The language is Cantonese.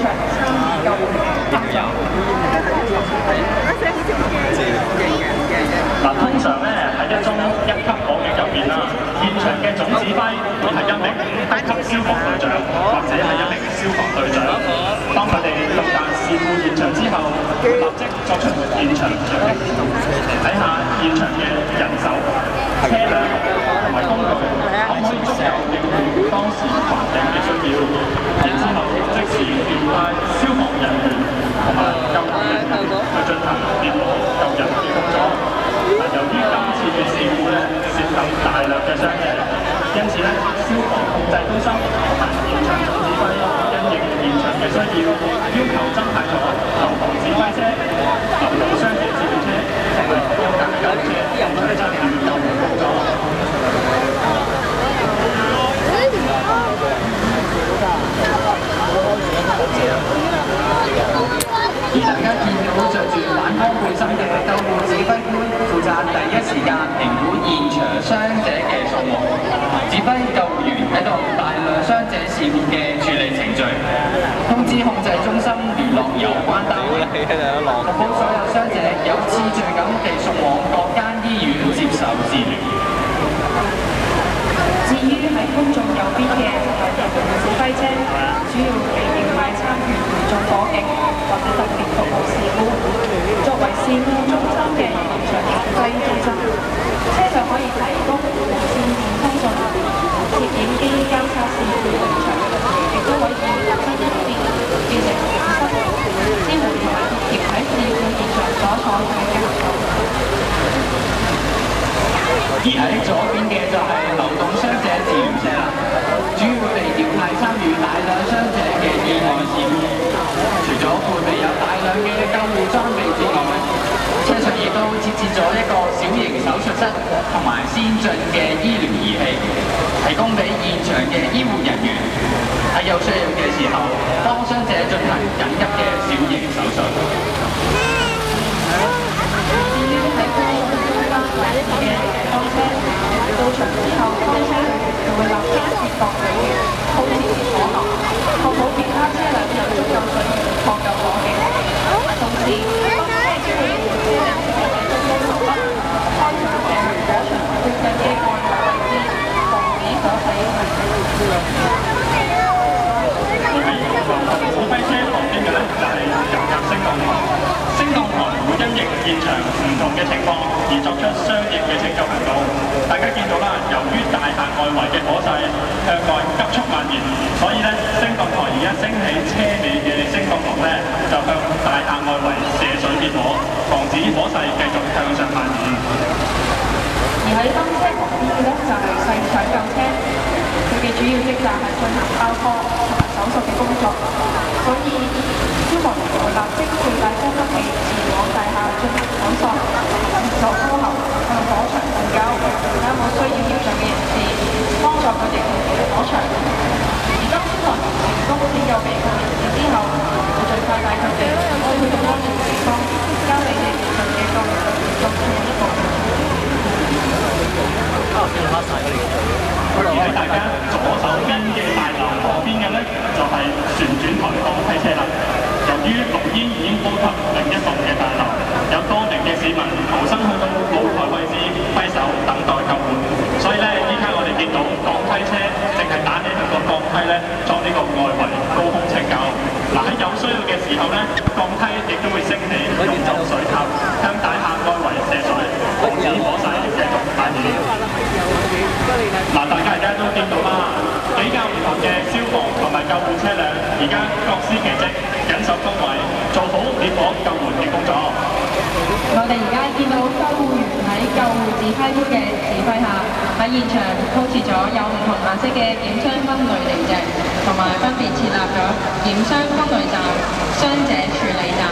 場參與救援工作。嗱，通常咧喺一宗一級火警入邊啦，現場嘅總指揮會係一名一級消防隊長或者係一名消防隊長。當佢哋到達事故現場之後，立即作出現場掌擊，睇下現場嘅人手、車輛同埋工具可唔可以足夠應付當時環境嘅需要，然之後即時調派消防人員同埋救護人員去進行滅火救人嘅工作。由於今次嘅事故咧涉及大量嘅傷者，因此咧消防控制中心同埋現場總指揮因應現場嘅需要，要求增派咗消防指揮車、流動傷者治療車同埋多架救護車現場參與救援工作。而大家見到着住反光背心嘅救護指揮官，負責第一時間評估現場傷者嘅數目，指揮救護員喺度大量傷者事故嘅處理程序，通知控制中心聯絡有關單位，確保所有傷者有次序咁被送往各間醫院接受治療。至於喺觀眾右邊嘅救護指揮車，主要被調派參與嚴重火警或者特別服務事故。作為事故中心嘅現場指揮中心，車上可以提供無線電通訊、攝影機監察事故現場，亦都可以親自變成影室，支援同埋協調喺事故現場所採取嘅行動。而喺左邊嘅就係流動傷者治療車啦，主要被調派參與大量傷者嘅意外事故。除咗配備有大量嘅救護裝備之外，車上亦都設置咗一個小型手術室同埋先進嘅醫療儀器，提供俾現場嘅醫護人員喺有需要嘅時候幫傷者進行緊急嘅小型手術。到場之後，當車就會立即接駁水源，鋪設滅火喉，確保其他車輛有足夠水源撲救火警。同時，當車將會換車輛嘅中風喉筆，開場射向火場附近嘅外圍位置，防止火勢危險。指揮車旁邊嘅咧就係緊急升降台，升降台會因應現場唔同嘅情況而作出相應嘅拯救行動。大家見到啦，由於大廈外圍嘅火勢向外急速蔓延，所以咧升降台而家升起車尾嘅升降幕咧，就向大廈外圍射水滅火，防止火勢繼續向上蔓延。而喺燈車旁邊嘅咧就係細搶救車，佢嘅主要職責係進行爆破同埋手術嘅工作，所以消防員會立即佩戴呼吸器前往大廈進行搜索，接受呼喉向火場求救，睇有冇需要協助嘅人士，幫助佢哋逃離火場。而當消防員成功拯救被困人士之後，會盡快帶佢哋去到安全地方，交俾你哋嘅救援隊員作進一步。而喺大家左手邊嘅大樓旁邊嘅咧，就係旋轉台鋼梯車啦。由於濃煙已經波及另一棟嘅大樓，有多名嘅市民逃生去到露台位置揮手等待救援，所以咧依家我哋見到鋼梯車淨係打起個鋼梯咧作呢個外圍高空拯救。嗱，喺有需要嘅時候咧，鋼梯亦都會升起用作水塔，向大廈外圍射水，防止火勢繼續蔓延。嗱，大家而家都見到啦，幾架唔同嘅消防同埋救護車輛，而家各司其職，緊守崗位，做好滅火救援嘅工作。我哋而家見到救護員喺救護指揮官嘅指揮下，喺現場鋪設咗有唔同顏色嘅檢傷分類定值，同埋分別設立咗檢傷分類站、傷者處理站。